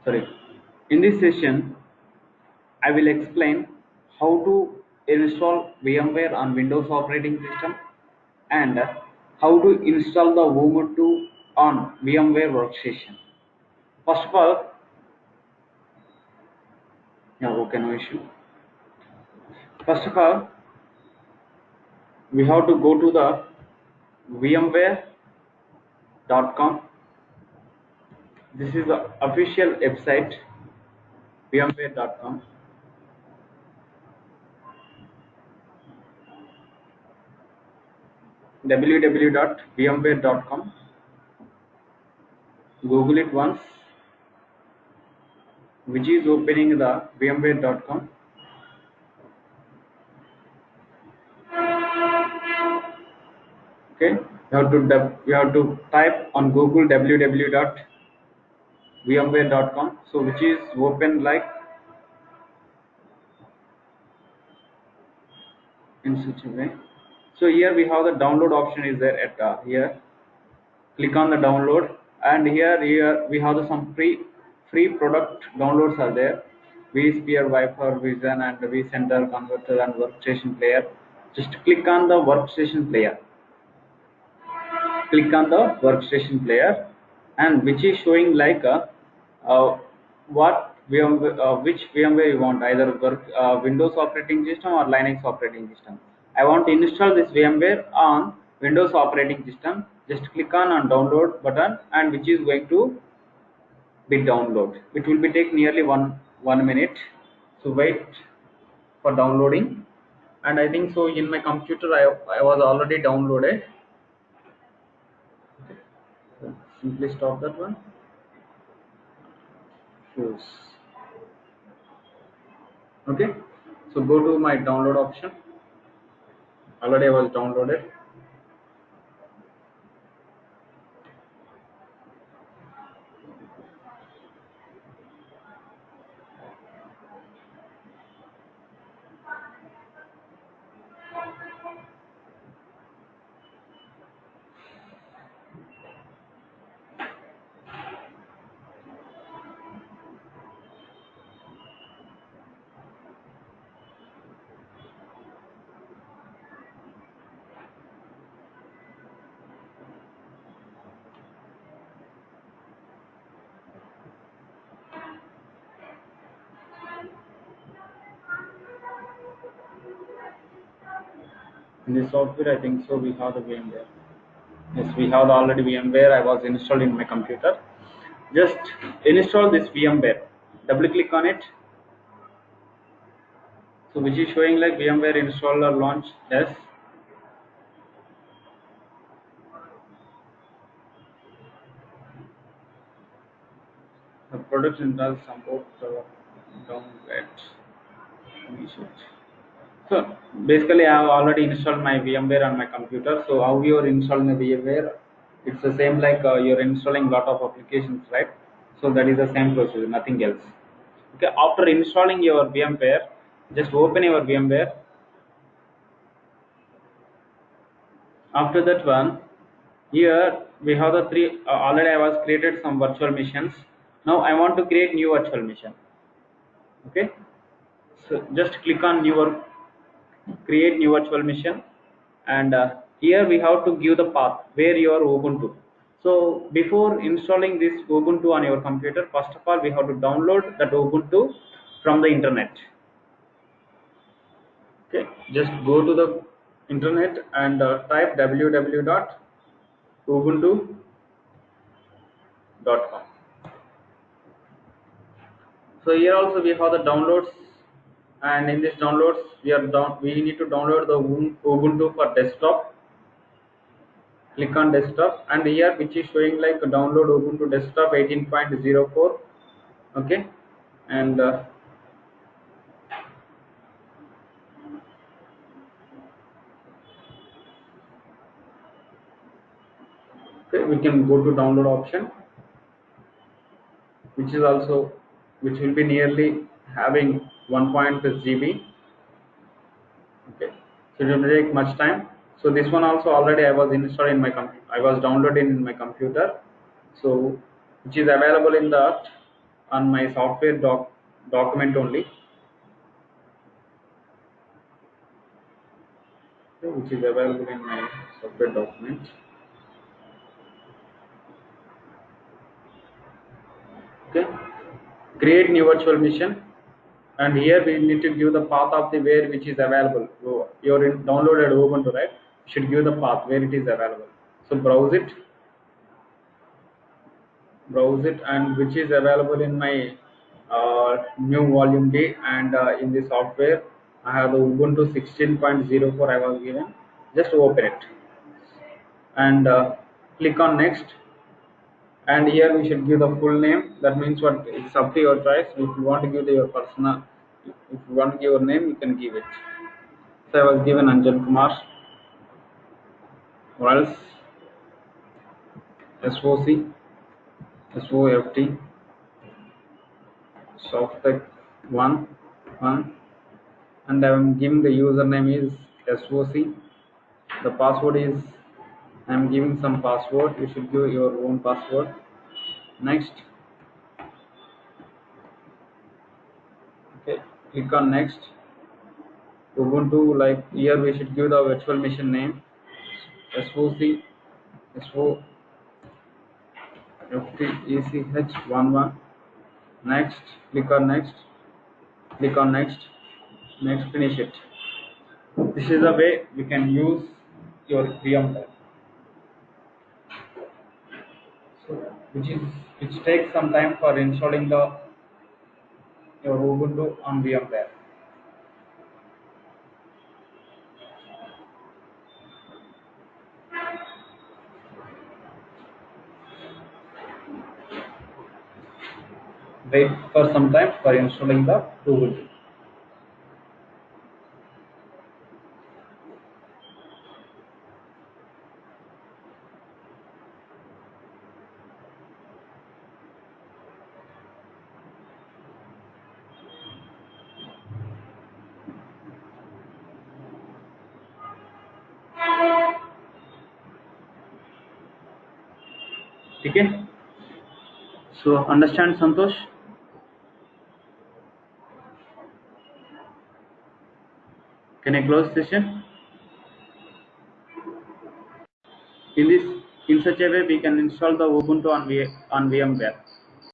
sorry. In this session, I will explain how to install VMware on Windows operating system and how to install the Ubuntu on VMware workstation. First of all, yeah, okay, no issue. First of all, we have to go to the vmware.com. This is the official website, vmware.com. www.vmware.com. Google it once, which is opening the vmware.com. Okay, you have to type on Google www.vmware.com. So which is open like in such a way. So here we have the download option is there at here. Click on the download, and here we have some free product downloads are there. vSphere, Wi-Fi, Vision, and vCenter Converter and Workstation Player. Just click on the Workstation Player. Click on the Workstation Player, and which is showing like what which VMware you want, either Windows operating system or Linux operating system. I want to install this VMware on Windows operating system. Just click on download button, and which is going to be download. It will be take nearly one minute. So wait for downloading, and I think so in my computer I was already downloaded. Simply stop that one. Choose. Okay, so go to my download option. Already I was downloaded. In this software, I think so we have the VMware. Yes, we have already VMware. I was installed in my computer. Just install this VMware. Double click on it. So which is showing like VMware installer launch. Yes. The product does support downgrade. So basically, I have already installed my VMware on my computer. So how you are installing the VMware? It's the same like you're installing lot of applications, right? So that is the same procedure, nothing else. Okay, after installing your VMware, just open your VMware. After that one, here we have the three. Already I was created some virtual machines. Now I want to create new virtual machine. Okay, so just click on new create new virtual machine, and here we have to give the path where your Ubuntu. So before installing this Ubuntu on your computer, first of all we have to download that Ubuntu from the internet. Okay, just go to the internet and type www.ubuntu.com. So here also we have the downloads, and in this downloads we need to download the Ubuntu for desktop. Click on desktop, and here which is showing like download Ubuntu desktop 18.04. Okay, and okay, we can go to download option, which is also which will be nearly having 1.0 GB. Okay, so it will take much time. So this one also already I was installed in my computer. I was downloading in my computer. So which is available in the on my software document only, okay, which is available in my software document. Okay, create new virtual machine, and here we need to give the path of the where which is available. So you're in downloaded Ubuntu, right? You should give the path where it is available. So browse it, and which is available in my new volume D, and in the software I have the Ubuntu 16.04 I was given. Just open it and click on next, and here we should give the full name. That means what, it's up to your choice. If you want to give your personal, if you want to give your name, you can give it. So I was given Anjan Kumar, or else SOC SOFT Softec 1 and I am giving the username is SOC. The password is, I am giving some password. You should give your own password. Next. Okay, click on next. Ubuntu, like here we should give the virtual machine name SOC SOFTECH11. Next, click on next. Click on next. Next, finish it. This is the way you can use your VMware. So, which takes some time for installing the your Ubuntu on VMware. Wait for some time for installing the Ubuntu. Okay. So understand, Santosh? Can I close session? In such a way we can install the Ubuntu on VMware.